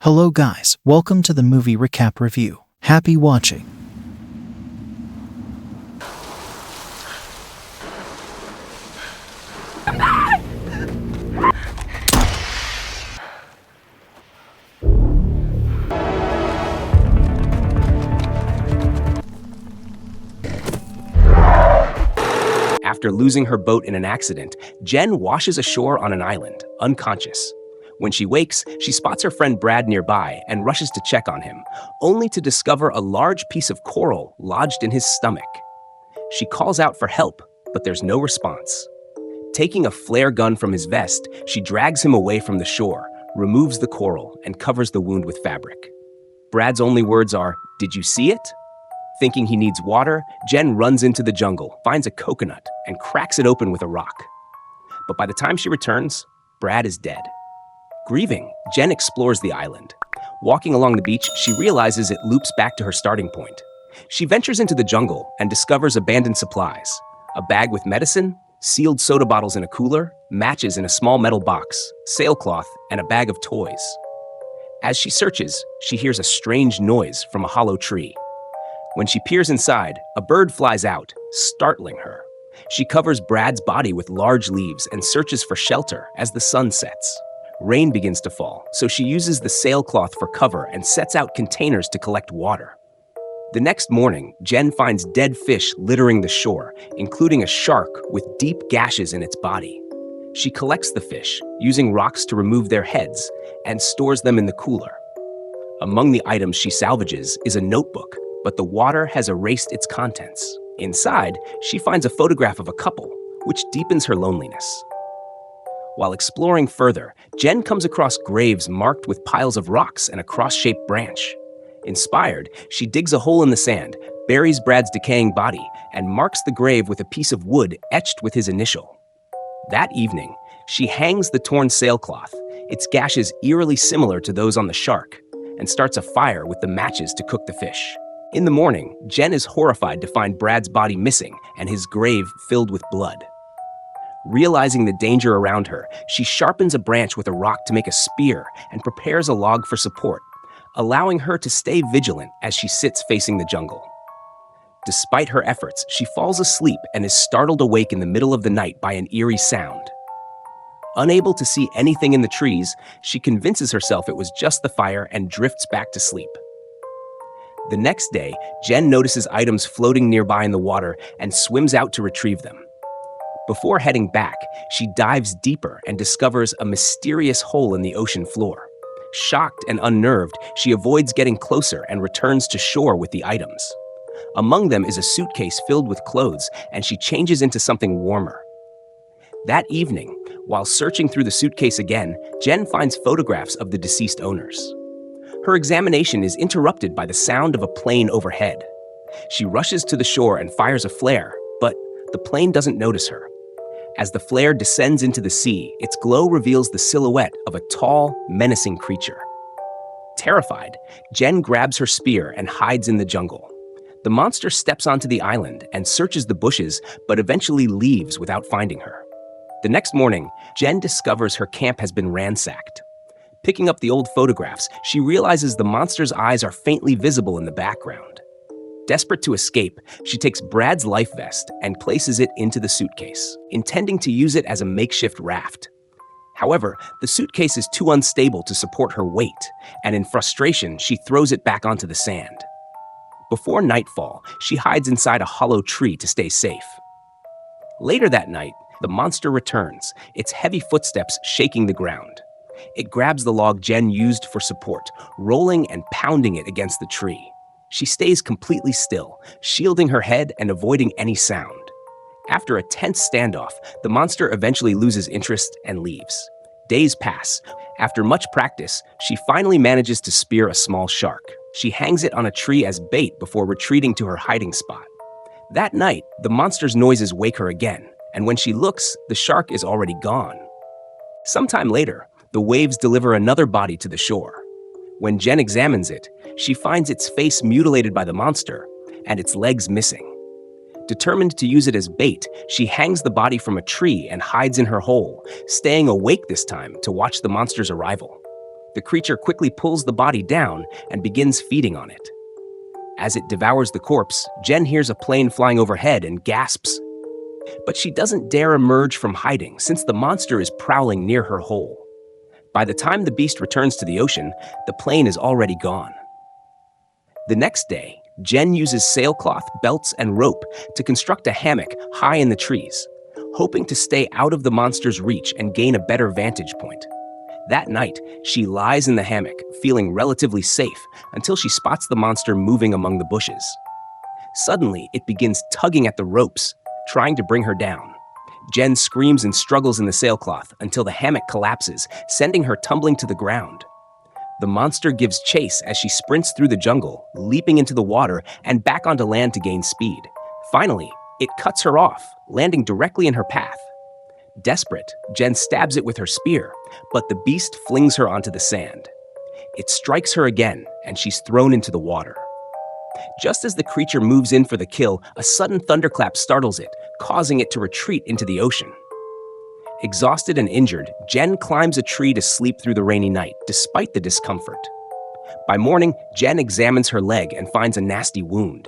Hello guys, welcome to the movie recap review. Happy watching. After losing her boat in an accident, Jen washes ashore on an island, unconscious. When she wakes, she spots her friend Brad nearby and rushes to check on him, only to discover a large piece of coral lodged in his stomach. She calls out for help, but there's no response. Taking a flare gun from his vest, she drags him away from the shore, removes the coral, and covers the wound with fabric. Brad's only words are, "Did you see it?" Thinking he needs water, Jen runs into the jungle, finds a coconut, and cracks it open with a rock. But by the time she returns, Brad is dead. Grieving, Jen explores the island. Walking along the beach, she realizes it loops back to her starting point. She ventures into the jungle and discovers abandoned supplies: a bag with medicine, sealed soda bottles in a cooler, matches in a small metal box, sailcloth, and a bag of toys. As she searches, she hears a strange noise from a hollow tree. When she peers inside, a bird flies out, startling her. She covers Brad's body with large leaves and searches for shelter as the sun sets. Rain begins to fall, so she uses the sailcloth for cover and sets out containers to collect water. The next morning, Jen finds dead fish littering the shore, including a shark with deep gashes in its body. She collects the fish, using rocks to remove their heads, and stores them in the cooler. Among the items she salvages is a notebook, but the water has erased its contents. Inside, she finds a photograph of a couple, which deepens her loneliness. While exploring further, Jen comes across graves marked with piles of rocks and a cross-shaped branch. Inspired, she digs a hole in the sand, buries Brad's decaying body, and marks the grave with a piece of wood etched with his initial. That evening, she hangs the torn sailcloth, its gashes eerily similar to those on the shark, and starts a fire with the matches to cook the fish. In the morning, Jen is horrified to find Brad's body missing and his grave filled with blood. Realizing the danger around her, she sharpens a branch with a rock to make a spear and prepares a log for support, allowing her to stay vigilant as she sits facing the jungle. Despite her efforts, she falls asleep and is startled awake in the middle of the night by an eerie sound. Unable to see anything in the trees, she convinces herself it was just the fire and drifts back to sleep. The next day, Jen notices items floating nearby in the water and swims out to retrieve them. Before heading back, she dives deeper and discovers a mysterious hole in the ocean floor. Shocked and unnerved, she avoids getting closer and returns to shore with the items. Among them is a suitcase filled with clothes, and she changes into something warmer. That evening, while searching through the suitcase again, Jen finds photographs of the deceased owners. Her examination is interrupted by the sound of a plane overhead. She rushes to the shore and fires a flare, but the plane doesn't notice her. As the flare descends into the sea, its glow reveals the silhouette of a tall, menacing creature. Terrified, Jen grabs her spear and hides in the jungle. The monster steps onto the island and searches the bushes, but eventually leaves without finding her. The next morning, Jen discovers her camp has been ransacked. Picking up the old photographs, she realizes the monster's eyes are faintly visible in the background. Desperate to escape, she takes Brad's life vest and places it into the suitcase, intending to use it as a makeshift raft. However, the suitcase is too unstable to support her weight, and in frustration, she throws it back onto the sand. Before nightfall, she hides inside a hollow tree to stay safe. Later that night, the monster returns, its heavy footsteps shaking the ground. It grabs the log Jen used for support, rolling and pounding it against the tree. She stays completely still, shielding her head and avoiding any sound. After a tense standoff, the monster eventually loses interest and leaves. Days pass. After much practice, she finally manages to spear a small shark. She hangs it on a tree as bait before retreating to her hiding spot. That night, the monster's noises wake her again, and when she looks, the shark is already gone. Sometime later, the waves deliver another body to the shore. When Jen examines it, she finds its face mutilated by the monster and its legs missing. Determined to use it as bait, she hangs the body from a tree and hides in her hole, staying awake this time to watch the monster's arrival. The creature quickly pulls the body down and begins feeding on it. As it devours the corpse, Jen hears a plane flying overhead and gasps. But she doesn't dare emerge from hiding since the monster is prowling near her hole. By the time the beast returns to the ocean, the plane is already gone. The next day, Jen uses sailcloth, belts, and rope to construct a hammock high in the trees, hoping to stay out of the monster's reach and gain a better vantage point. That night, she lies in the hammock, feeling relatively safe until she spots the monster moving among the bushes. Suddenly, it begins tugging at the ropes, trying to bring her down. Jen screams and struggles in the sailcloth until the hammock collapses, sending her tumbling to the ground. The monster gives chase as she sprints through the jungle, leaping into the water and back onto land to gain speed. Finally, it cuts her off, landing directly in her path. Desperate, Jen stabs it with her spear, but the beast flings her onto the sand. It strikes her again, and she's thrown into the water. Just as the creature moves in for the kill, a sudden thunderclap startles it, causing it to retreat into the ocean. Exhausted and injured, Jen climbs a tree to sleep through the rainy night, despite the discomfort. By morning, Jen examines her leg and finds a nasty wound.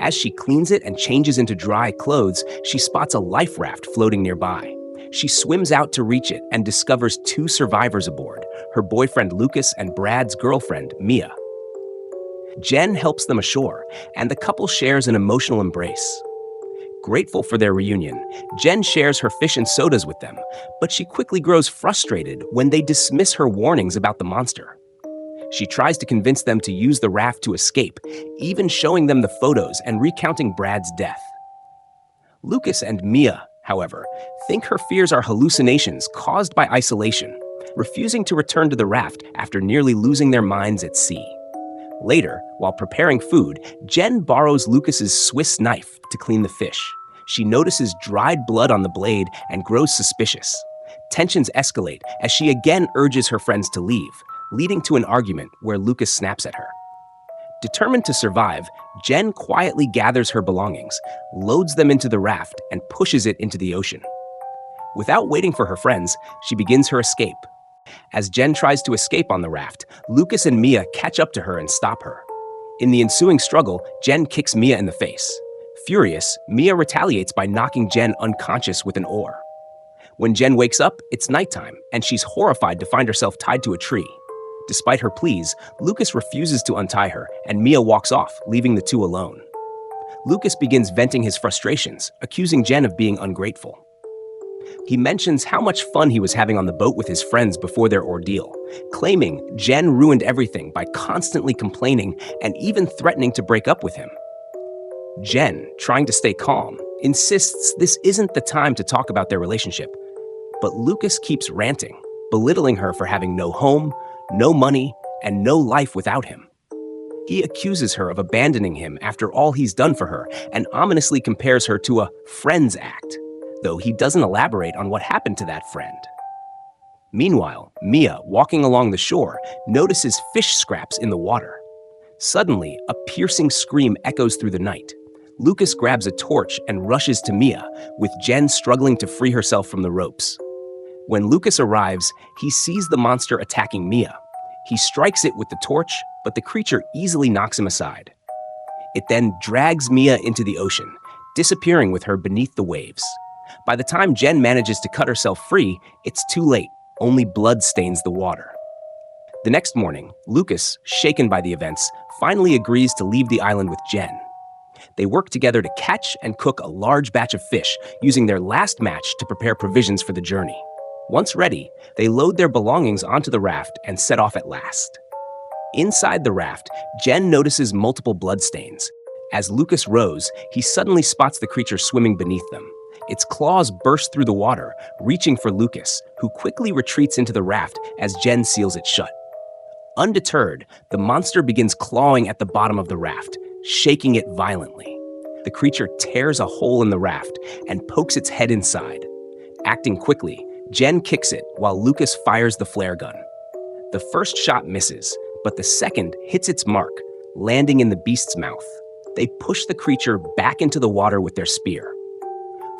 As she cleans it and changes into dry clothes, she spots a life raft floating nearby. She swims out to reach it and discovers two survivors aboard, her boyfriend Lucas and Brad's girlfriend, Mia. Jen helps them ashore, and the couple shares an emotional embrace. Grateful for their reunion, Jen shares her fish and sodas with them, but she quickly grows frustrated when they dismiss her warnings about the monster. She tries to convince them to use the raft to escape, even showing them the photos and recounting Brad's death. Lucas and Mia, however, think her fears are hallucinations caused by isolation, refusing to return to the raft after nearly losing their minds at sea. Later, while preparing food, Jen borrows Lucas's Swiss knife to clean the fish. She notices dried blood on the blade and grows suspicious. Tensions escalate as she again urges her friends to leave, leading to an argument where Lucas snaps at her. Determined to survive, Jen quietly gathers her belongings, loads them into the raft, and pushes it into the ocean. Without waiting for her friends, she begins her escape. As Jen tries to escape on the raft, Lucas and Mia catch up to her and stop her. In the ensuing struggle, Jen kicks Mia in the face. Furious, Mia retaliates by knocking Jen unconscious with an oar. When Jen wakes up, it's nighttime, and she's horrified to find herself tied to a tree. Despite her pleas, Lucas refuses to untie her, and Mia walks off, leaving the two alone. Lucas begins venting his frustrations, accusing Jen of being ungrateful. He mentions how much fun he was having on the boat with his friends before their ordeal, claiming Jen ruined everything by constantly complaining and even threatening to break up with him. Jen, trying to stay calm, insists this isn't the time to talk about their relationship, but Lucas keeps ranting, belittling her for having no home, no money, and no life without him. He accuses her of abandoning him after all he's done for her and ominously compares her to a friend's act, though he doesn't elaborate on what happened to that friend. Meanwhile, Mia, walking along the shore, notices fish scraps in the water. Suddenly, a piercing scream echoes through the night. Lucas grabs a torch and rushes to Mia, with Jen struggling to free herself from the ropes. When Lucas arrives, he sees the monster attacking Mia. He strikes it with the torch, but the creature easily knocks him aside. It then drags Mia into the ocean, disappearing with her beneath the waves. By the time Jen manages to cut herself free, it's too late. Only blood stains the water. The next morning, Lucas, shaken by the events, finally agrees to leave the island with Jen. They work together to catch and cook a large batch of fish, using their last match to prepare provisions for the journey. Once ready, they load their belongings onto the raft and set off at last. Inside the raft, Jen notices multiple bloodstains. As Lucas rows, he suddenly spots the creature swimming beneath them. Its claws burst through the water, reaching for Lucas, who quickly retreats into the raft as Jen seals it shut. Undeterred, the monster begins clawing at the bottom of the raft, shaking it violently. The creature tears a hole in the raft and pokes its head inside. Acting quickly, Jen kicks it while Lucas fires the flare gun. The first shot misses, but the second hits its mark, landing in the beast's mouth. They push the creature back into the water with their spear.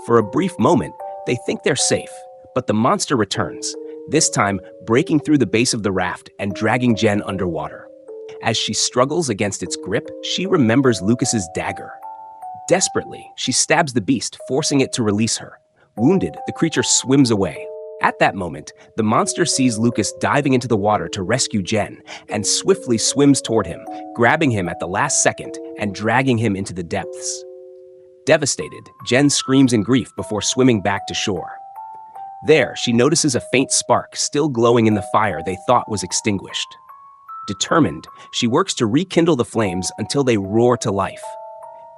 For a brief moment, they think they're safe, but the monster returns, this time breaking through the base of the raft and dragging Jen underwater. As she struggles against its grip, she remembers Lucas's dagger. Desperately, she stabs the beast, forcing it to release her. Wounded, the creature swims away. At that moment, the monster sees Lucas diving into the water to rescue Jen and swiftly swims toward him, grabbing him at the last second and dragging him into the depths. Devastated, Jen screams in grief before swimming back to shore. There, she notices a faint spark still glowing in the fire they thought was extinguished. Determined, she works to rekindle the flames until they roar to life.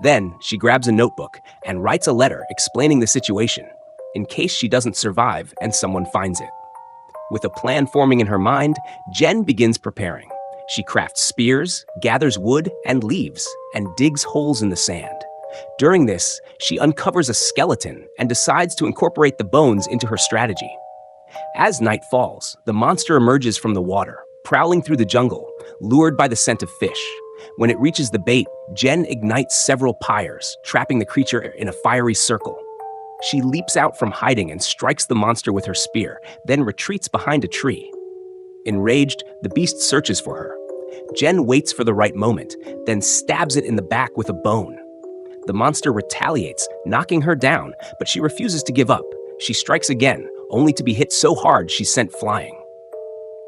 Then, she grabs a notebook and writes a letter explaining the situation, in case she doesn't survive and someone finds it. With a plan forming in her mind, Jen begins preparing. She crafts spears, gathers wood and leaves, and digs holes in the sand. During this, she uncovers a skeleton and decides to incorporate the bones into her strategy. As night falls, the monster emerges from the water, prowling through the jungle, lured by the scent of fish. When it reaches the bait, Jen ignites several pyres, trapping the creature in a fiery circle. She leaps out from hiding and strikes the monster with her spear, then retreats behind a tree. Enraged, the beast searches for her. Jen waits for the right moment, then stabs it in the back with a bone. The monster retaliates, knocking her down, but she refuses to give up. She strikes again, only to be hit so hard she's sent flying.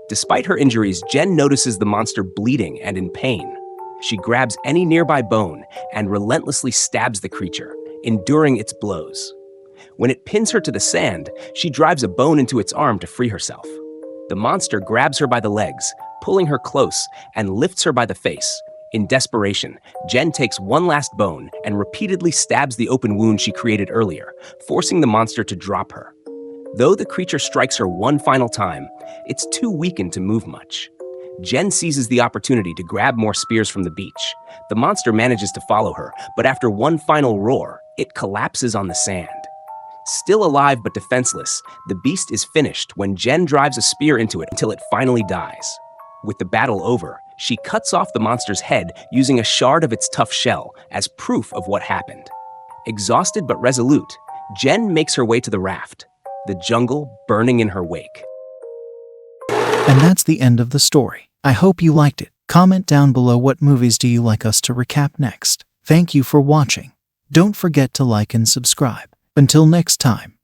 Despite her injuries, Jen notices the monster bleeding and in pain. She grabs any nearby bone and relentlessly stabs the creature, enduring its blows. When it pins her to the sand, she drives a bone into its arm to free herself. The monster grabs her by the legs, pulling her close, and lifts her by the face. In desperation, Jen takes one last bone and repeatedly stabs the open wound she created earlier, forcing the monster to drop her. Though the creature strikes her one final time, it's too weakened to move much. Jen seizes the opportunity to grab more spears from the beach. The monster manages to follow her, but after one final roar, it collapses on the sand. Still alive but defenseless, the beast is finished when Jen drives a spear into it until it finally dies. With the battle over, she cuts off the monster's head using a shard of its tough shell as proof of what happened. Exhausted but resolute, Jen makes her way to the raft, the jungle burning in her wake. And that's the end of the story. I hope you liked it. Comment down below what movies do you like us to recap next. Thank you for watching. Don't forget to like and subscribe. Until next time.